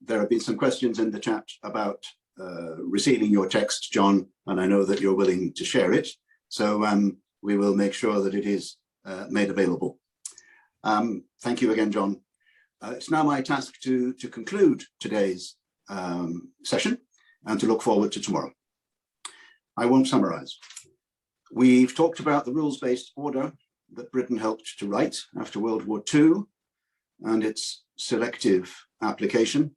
There have been some questions in the chat about receiving your text, John, and I know that you're willing to share it. So we will make sure that it is made available. Thank you again, John. It's now my task to conclude today's session and to look forward to tomorrow. I won't summarize. We've talked about the rules-based order that Britain helped to write after World War II and its selective application,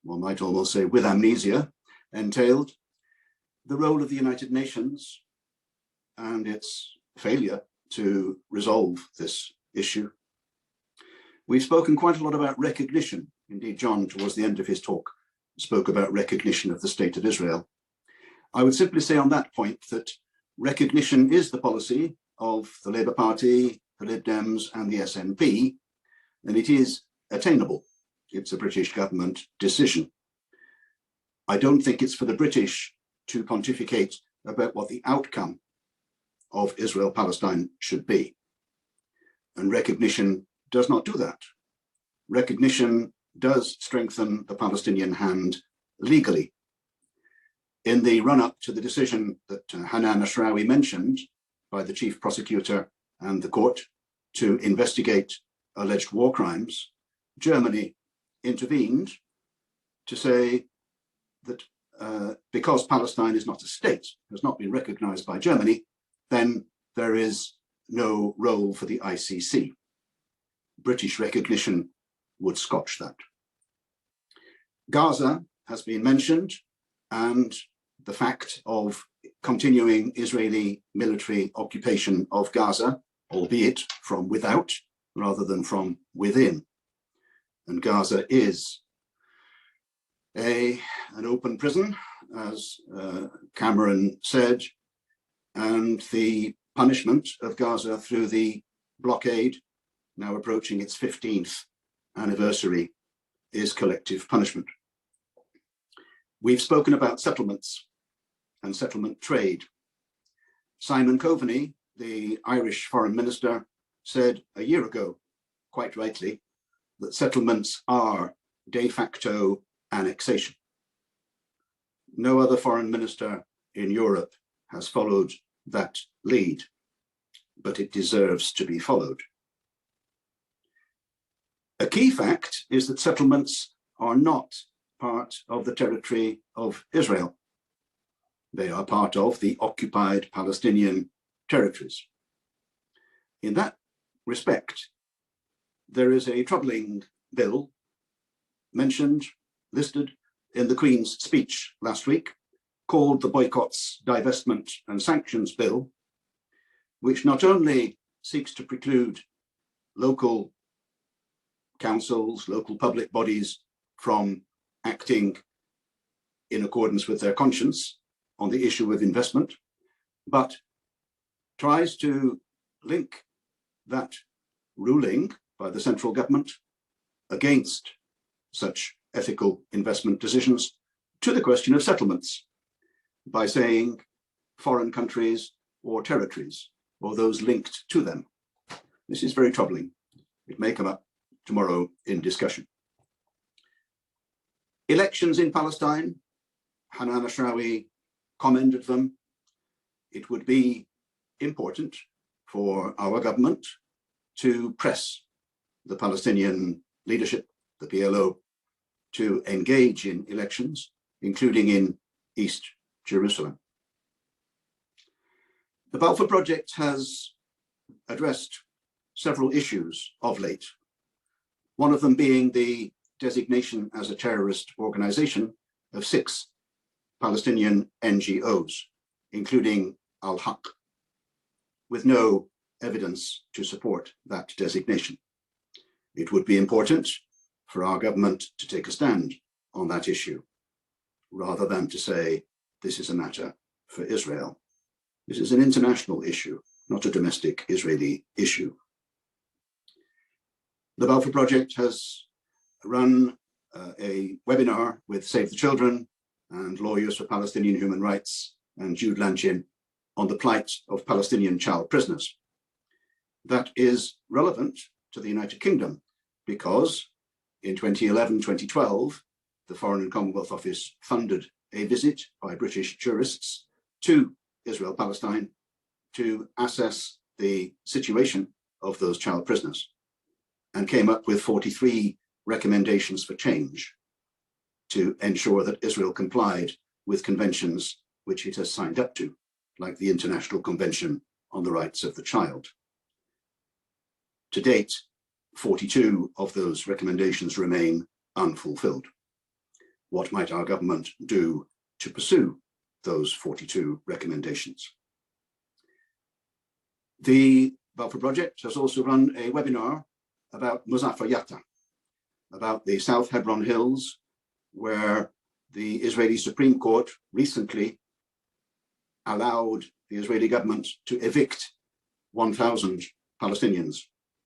one might almost say with amnesia, entailed the role of the United Nations and its failure to resolve this issue. We've spoken quite a lot about recognition. Indeed, John, towards the end of his talk, spoke about recognition of the State of Israel. I would simply say on that point that recognition is the policy of the Labour Party, the Lib Dems and the SNP, and it is attainable. It's a British government decision. I don't think it's for the British to pontificate about what the outcome of Israel-Palestine should be. And recognition does not do that. Recognition does strengthen the Palestinian hand legally. In the run-up to the decision that Hanan Ashrawi mentioned by the chief prosecutor and the court to investigate alleged war crimes, Germany intervened to say that because Palestine is not a state, has not been recognized by Germany, then there is no role for the ICC. British recognition would scotch that. Gaza has been mentioned, and the fact of continuing Israeli military occupation of Gaza, albeit from without rather than from within. And Gaza is an open prison, as Cameron said, and the punishment of Gaza through the blockade, now approaching its 15th anniversary, is collective punishment. We've spoken about settlements and settlement trade. Simon Coveney, the Irish foreign minister, said a year ago, quite rightly, that settlements are de facto annexation. No other foreign minister in Europe has followed that lead, but it deserves to be followed. A key fact is that settlements are not part of the territory of Israel. They are part of the occupied Palestinian territories. In that respect, there is a troubling bill mentioned, listed in the Queen's speech last week, called the Boycotts, Divestment and Sanctions Bill, which not only seeks to preclude local councils, local public bodies from acting in accordance with their conscience on the issue of investment, but tries to link that ruling by the central government against such ethical investment decisions to the question of settlements by saying foreign countries or territories or those linked to them. This is very troubling. It may come up tomorrow in discussion. Elections in Palestine, Hanan Ashrawi commended them. It would be important for our government to press the Palestinian leadership, the PLO, to engage in elections, including in East Jerusalem. The Balfour Project has addressed several issues of late, one of them being the designation as a terrorist organization of 6 Palestinian NGOs, including Al-Haq, with no evidence to support that designation. It would be important for our government to take a stand on that issue, rather than to say this is a matter for Israel. This is an international issue, not a domestic Israeli issue. The Balfour Project has run a webinar with Save the Children and Lawyers for Palestinian Human Rights and Jude Lanchin on the plight of Palestinian child prisoners. That is relevant to the United Kingdom because in 2011-2012, the Foreign and Commonwealth Office funded a visit by British jurists to Israel-Palestine to assess the situation of those child prisoners, and came up with 43 recommendations for change to ensure that Israel complied with conventions which it has signed up to, like the International Convention on the Rights of the Child. To date, 42 of those recommendations remain unfulfilled. What might our government do to pursue those 42 recommendations? The Balfour Project has also run a webinar about Muzaffar Yatta, about the South Hebron Hills, where the Israeli Supreme Court recently allowed the Israeli government to evict 1,000 Palestinians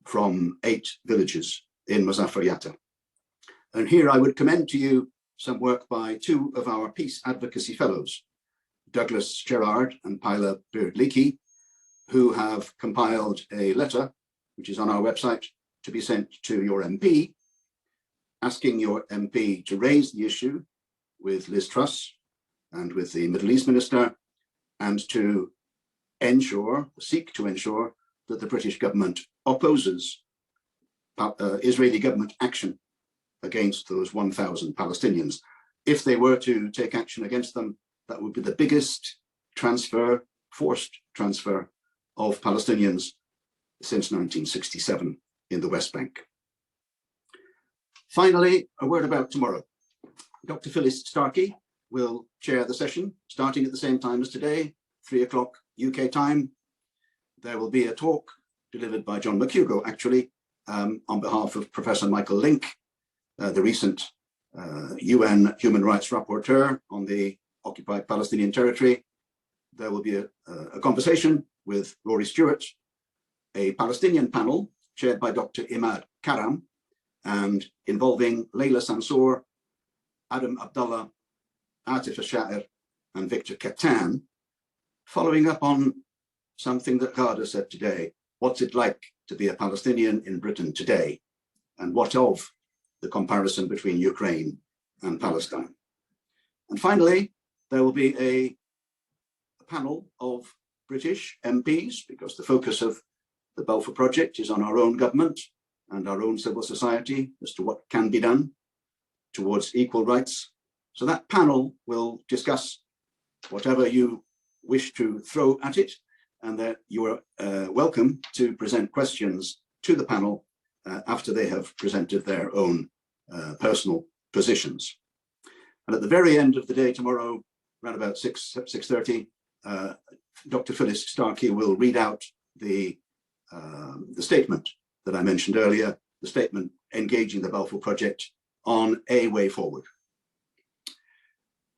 from 8 villages in Muzaffar Yatta. And here I would commend to you some work by 2 of our peace advocacy fellows, Douglas Gerard and Paila Beard-Leakey, who have compiled a letter, which is on our website, to be sent to your MP, asking your MP to raise the issue with Liz Truss and with the Middle East Minister, and to seek to ensure that the British government opposes Israeli government action against those 1,000 Palestinians. If they were to take action against them, that would be the biggest forced transfer of Palestinians since 1967 in the West Bank. Finally, a word about tomorrow. Dr. Phyllis Starkey will chair the session, starting at the same time as today, 3 o'clock UK time. There will be a talk delivered by John McHugo, actually, on behalf of Professor Michael Link, the recent UN Human Rights Rapporteur on the occupied Palestinian territory. There will be a conversation with Rory Stewart, a Palestinian panel chaired by Dr. Imad Karam, and involving Layla Sansour, Adam Abdullah, Atif Sha'ir, and Victor Katan, following up on something that Ghada said today. What's it like to be a Palestinian in Britain today? And what of the comparison between Ukraine and Palestine? And finally, there will be a panel of British MPs, because the focus of the Balfour Project is on our own government and our own civil society as to what can be done towards equal rights. So that panel will discuss whatever you wish to throw at it, and that you are welcome to present questions to the panel after they have presented their own personal positions. And at the very end of the day tomorrow, around about 6:30, Dr. Phyllis Starkey will read out the statement that I mentioned earlier, the statement engaging the Balfour Project on a way forward.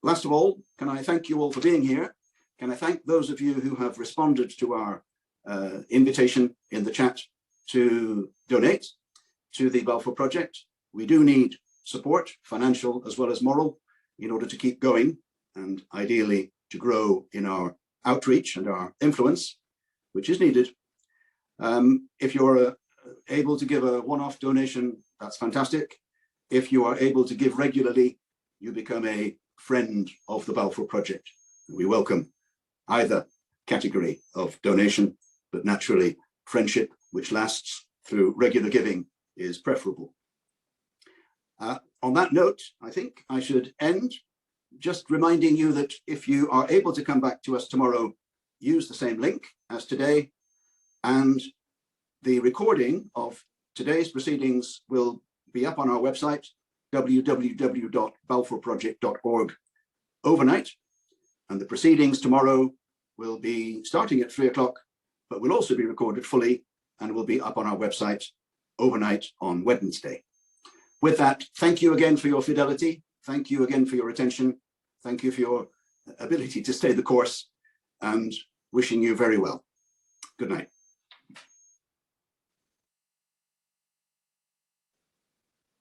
Last of all, can I thank you all for being here? Can I thank those of you who have responded to our invitation in the chat to donate to the Balfour Project? We do need support, financial as well as moral, in order to keep going and ideally to grow in our outreach and our influence, which is needed. If you're able to give a one-off donation, that's fantastic. If you are able to give regularly, you become a friend of the Balfour Project. We welcome either category of donation, but naturally friendship which lasts through regular giving is preferable. On that note, I think I should end just reminding you that if you are able to come back to us tomorrow, use the same link as today, and the recording of today's proceedings will be up on our website, www.balfourproject.org, overnight, and the proceedings tomorrow will be starting at 3 o'clock, but will also be recorded fully and will be up on our website overnight on Wednesday. With that, thank you again for your fidelity. Thank you again for your attention. Thank you for your ability to stay the course, and wishing you very well. Good night.